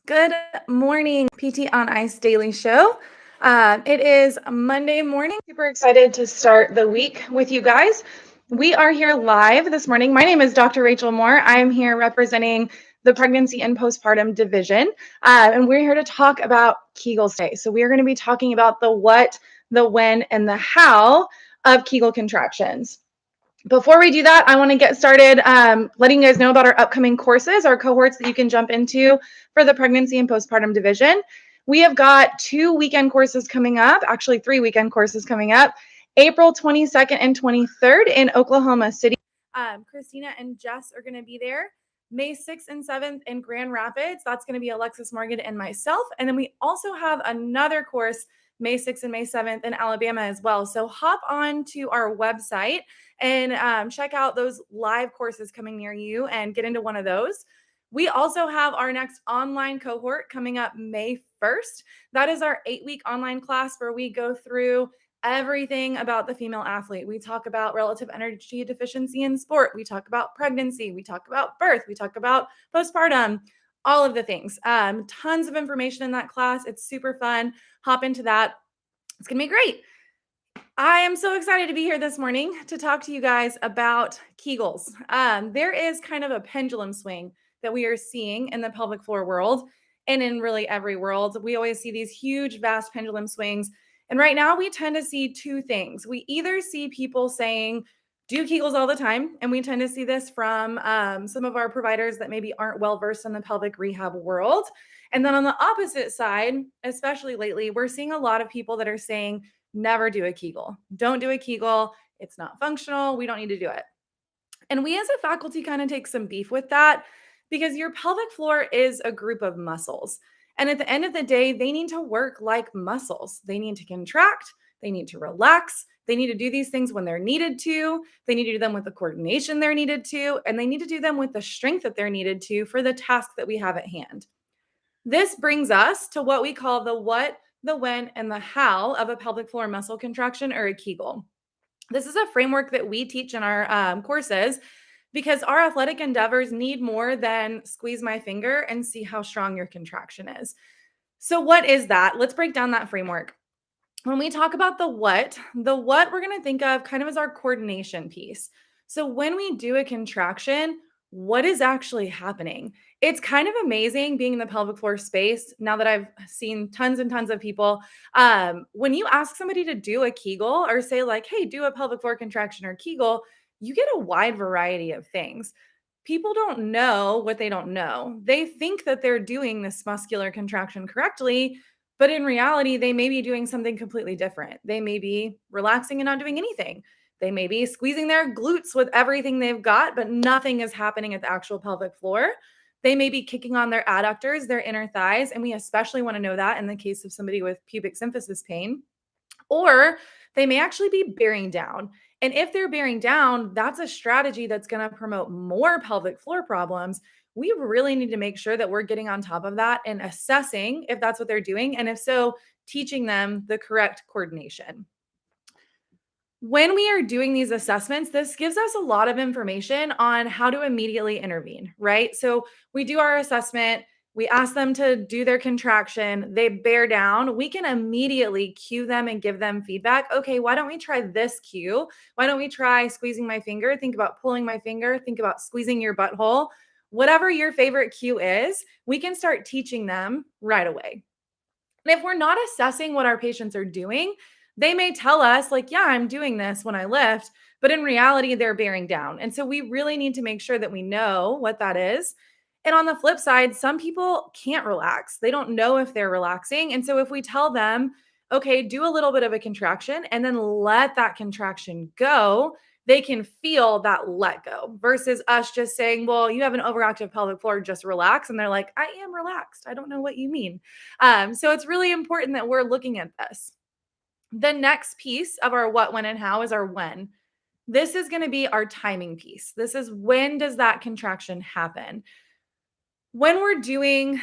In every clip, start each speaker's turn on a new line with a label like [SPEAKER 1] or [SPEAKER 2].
[SPEAKER 1] Good morning, PT on Ice Daily Show. It is Monday morning. Super excited to start the week with you guys. We are here live this morning. My name is Dr. Rachel Moore. I am here representing the Pregnancy and Postpartum Division, and we're here to talk about Kegels Day. So we are going to be talking about the what, the when, and the how of Kegel contractions. Before we do that, I want to get started letting you guys know about our upcoming courses, our cohorts that you can jump into for the pregnancy and postpartum division. We have got 2 weekend courses coming up, actually 3 weekend courses coming up, April 22nd and 23rd in Oklahoma City. Christina and Jess are going to be there. May 6th and 7th in Grand Rapids. That's going to be Alexis Morgan and myself. And then we also have another course May 6th and May 7th in Alabama as well. So hop on to our website and check out those live courses coming near you and get into one of those. We also have our next online cohort coming up May 1st. That is our 8-week online class where we go through everything about the female athlete. We talk about relative energy deficiency in sport. We talk about pregnancy. We talk about birth. We talk about postpartum, all of the things. Tons of information in that class. It's super fun. Hop into that. It's going to be great. I am so excited to be here this morning to talk to you guys about Kegels. There is kind of a pendulum swing that we are seeing in the pelvic floor world and in really every world. We always see these huge, vast pendulum swings. And right now we tend to see two things. We either see people saying, do Kegels all the time. And we tend to see this from some of our providers that maybe aren't well versed in the pelvic rehab world. And then on the opposite side, especially lately, we're seeing a lot of people that are saying, never do a Kegel. Don't do a Kegel. It's not functional. We don't need to do it. And we as a faculty kind of take some beef with that because your pelvic floor is a group of muscles. And at the end of the day, they need to work like muscles. They need to contract. They need to relax. They need to do these things when they're needed to. They need to do them with the coordination they're needed to. And they need to do them with the strength that they're needed to for the task that we have at hand. This brings us to what we call the what, the when, and the how of a pelvic floor muscle contraction or a Kegel. This is a framework that we teach in our courses because our athletic endeavors need more than squeeze my finger and see how strong your contraction is. So what is that? Let's break down that framework. When we talk about the what we're going to think of kind of as our coordination piece. So when we do a contraction, what is actually happening? It's kind of amazing being in the pelvic floor space now that I've seen tons and tons of people. When you ask somebody to do a Kegel or say like, hey, do a pelvic floor contraction or Kegel, you get a wide variety of things. People don't know what they don't know. They think that they're doing this muscular contraction correctly, but in reality, they may be doing something completely different. They may be relaxing and not doing anything. They may be squeezing their glutes with everything they've got, but nothing is happening at the actual pelvic floor. They may be kicking on their adductors, their inner thighs, and we especially want to know that in the case of somebody with pubic symphysis pain. Or they may actually be bearing down. And if they're bearing down, that's a strategy that's going to promote more pelvic floor problems. We really need to make sure that we're getting on top of that and assessing if that's what they're doing. And if so, teaching them the correct coordination. When we are doing these assessments, this gives us a lot of information on how to immediately intervene, right? So we do our assessment, we ask them to do their contraction, they bear down. We can immediately cue them and give them feedback. Okay, why don't we try this cue? Why don't we try squeezing my finger? Think about pulling my finger, think about squeezing your butthole. Whatever your favorite cue is, we can start teaching them right away. And if we're not assessing what our patients are doing, they may tell us, like, yeah, I'm doing this when I lift, but in reality, they're bearing down. And so we really need to make sure that we know what that is. And on the flip side, some people can't relax. They don't know if they're relaxing. And so if we tell them, okay, do a little bit of a contraction and then let that contraction go, they can feel that let go versus us just saying, well, you have an overactive pelvic floor, just relax. And they're like, I am relaxed. I don't know what you mean. So it's really important that we're looking at this. The next piece of our what, when, and how is our when. This is going to be our timing piece. This is when does that contraction happen? When we're doing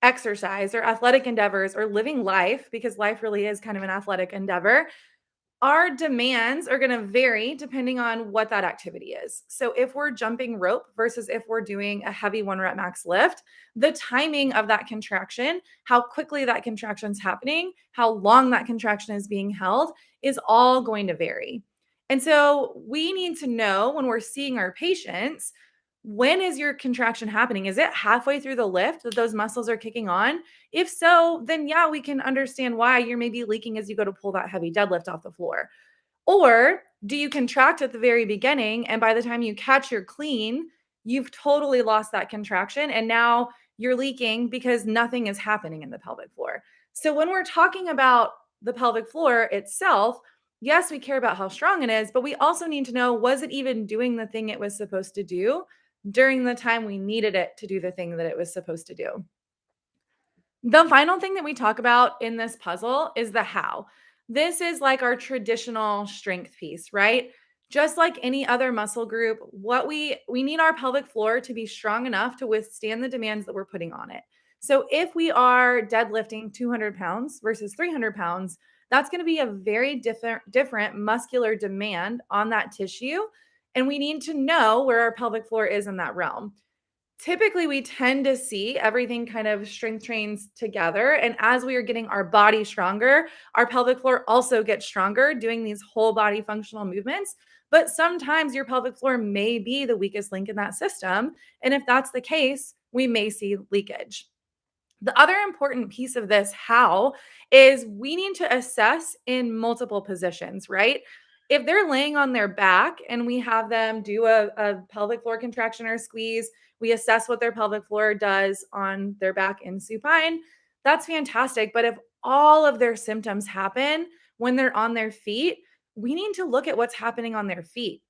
[SPEAKER 1] exercise or athletic endeavors or living life, because life really is kind of an athletic endeavor, Our demands are going to vary depending on what that activity is. So, if we're jumping rope versus if we're doing a heavy 1 rep max lift, the timing of that contraction, how quickly that contraction is happening, how long that contraction is being held is all going to vary. And so, we need to know when we're seeing our patients, when is your contraction happening? Is it halfway through the lift that those muscles are kicking on? If so, then yeah, we can understand why you're maybe leaking as you go to pull that heavy deadlift off the floor. Or do you contract at the very beginning and by the time you catch your clean, you've totally lost that contraction and now you're leaking because nothing is happening in the pelvic floor. So when we're talking about the pelvic floor itself, yes, we care about how strong it is, but we also need to know, was it even doing the thing it was supposed to do during the time we needed it to do the thing that it was supposed to do? The final thing that we talk about in this puzzle is the how. This is like our traditional strength piece, right? Just like any other muscle group, what we need our pelvic floor to be strong enough to withstand the demands that we're putting on it. So if we are deadlifting 200 pounds versus 300 pounds, that's going to be a very different muscular demand on that tissue. And we need to know where our pelvic floor is in that realm. Typically, we tend to see everything kind of strength trains together. And as we are getting our body stronger, our pelvic floor also gets stronger doing these whole body functional movements. But sometimes your pelvic floor may be the weakest link in that system. And if that's the case, we may see leakage. The other important piece of this, how, is we need to assess in multiple positions, right? If they're laying on their back and we have them do a pelvic floor contraction or squeeze, we assess what their pelvic floor does on their back in supine. That's fantastic. But if all of their symptoms happen when they're on their feet, we need to look at what's happening on their feet.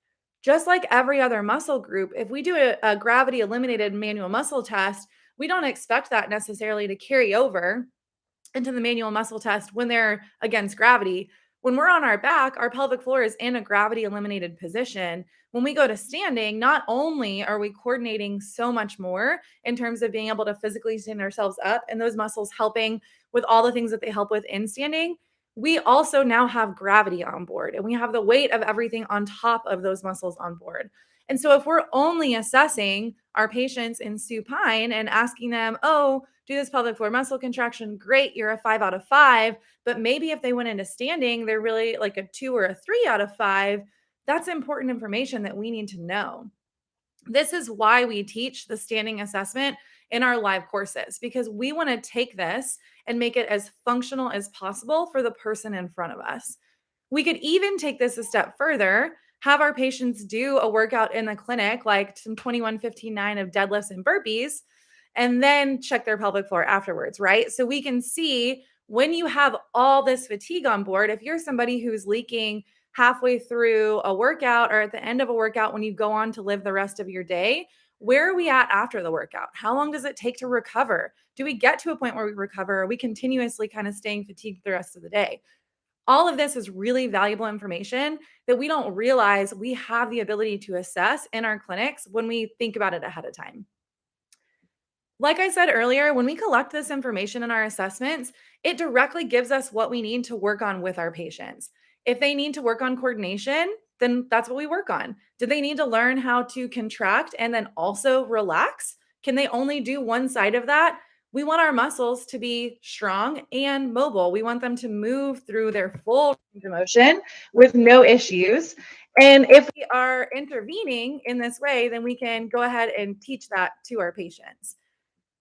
[SPEAKER 1] Just like every other muscle group, if we do a gravity eliminated manual muscle test, we don't expect that necessarily to carry over into the manual muscle test when they're against gravity. When we're on our back, our pelvic floor is in a gravity eliminated position. When we go to standing, not only are we coordinating so much more in terms of being able to physically stand ourselves up and those muscles helping with all the things that they help with in standing, we also now have gravity on board and we have the weight of everything on top of those muscles on board. And so if we're only assessing our patients in supine and asking them, oh, do this pelvic floor muscle contraction, great, you're a 5 out of 5. But maybe if they went into standing, they're really like a 2 or a 3 out of 5. That's important information that we need to know. This is why we teach the standing assessment in our live courses, because we want to take this and make it as functional as possible for the person in front of us. We could even take this a step further, have our patients do a workout in the clinic, like some 21-15-9 of deadlifts and burpees, and then check their pelvic floor afterwards, right? So we can see when you have all this fatigue on board, if you're somebody who's leaking halfway through a workout or at the end of a workout when you go on to live the rest of your day, where are we at after the workout? How long does it take to recover? Do we get to a point where we recover? Or are we continuously kind of staying fatigued the rest of the day? All of this is really valuable information that we don't realize we have the ability to assess in our clinics when we think about it ahead of time. Like I said earlier, when we collect this information in our assessments, it directly gives us what we need to work on with our patients. If they need to work on coordination, then that's what we work on. Do they need to learn how to contract and then also relax? Can they only do one side of that? We want our muscles to be strong and mobile. We want them to move through their full range of motion with no issues. And if we are intervening in this way, then we can go ahead and teach that to our patients.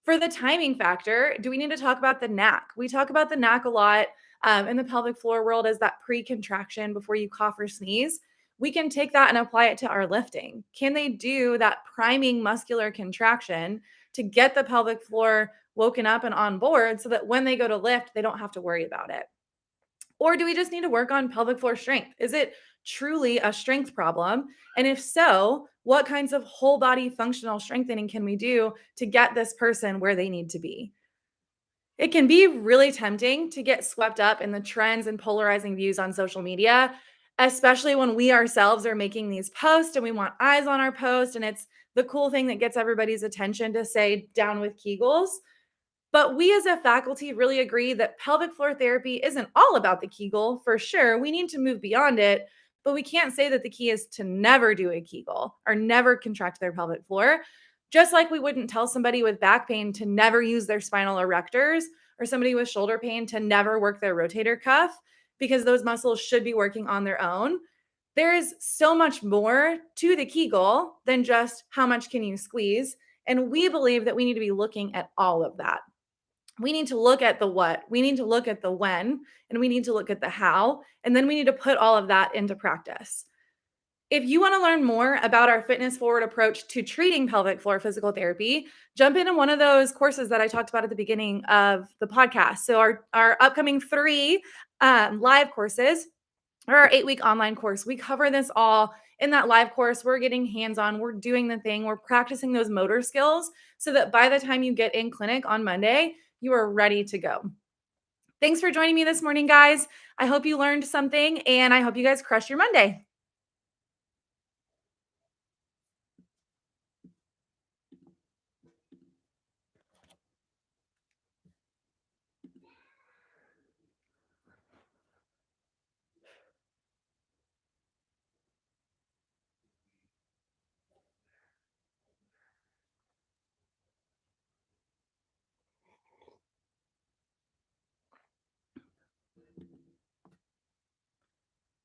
[SPEAKER 1] For the timing factor, do we need to talk about the knack? We talk about the knack a lot in the pelvic floor world as that pre-contraction before you cough or sneeze. We can take that and apply it to our lifting. Can they do that priming muscular contraction to get the pelvic floor woken up and on board so that when they go to lift, they don't have to worry about it? Or do we just need to work on pelvic floor strength? Is it truly a strength problem? And if so, what kinds of whole body functional strengthening can we do to get this person where they need to be? It can be really tempting to get swept up in the trends and polarizing views on social media, especially when we ourselves are making these posts and we want eyes on our post. And it's the cool thing that gets everybody's attention to say, down with Kegels. But we as a faculty really agree that pelvic floor therapy isn't all about the Kegel, for sure. We need to move beyond it, but we can't say that the key is to never do a Kegel or never contract their pelvic floor. Just like we wouldn't tell somebody with back pain to never use their spinal erectors or somebody with shoulder pain to never work their rotator cuff because those muscles should be working on their own. There is so much more to the Kegel than just how much can you squeeze. And we believe that we need to be looking at all of that. We need to look at the what, we need to look at the when, and we need to look at the how. And then we need to put all of that into practice. If you want to learn more about our fitness forward approach to treating pelvic floor physical therapy, jump into one of those courses that I talked about at the beginning of the podcast. So, our upcoming 3 live courses or our 8-week online course, we cover this all in that live course. We're getting hands on, we're doing the thing, we're practicing those motor skills so that by the time you get in clinic on Monday, you are ready to go. Thanks for joining me this morning, guys. I hope you learned something and I hope you guys crush your Monday.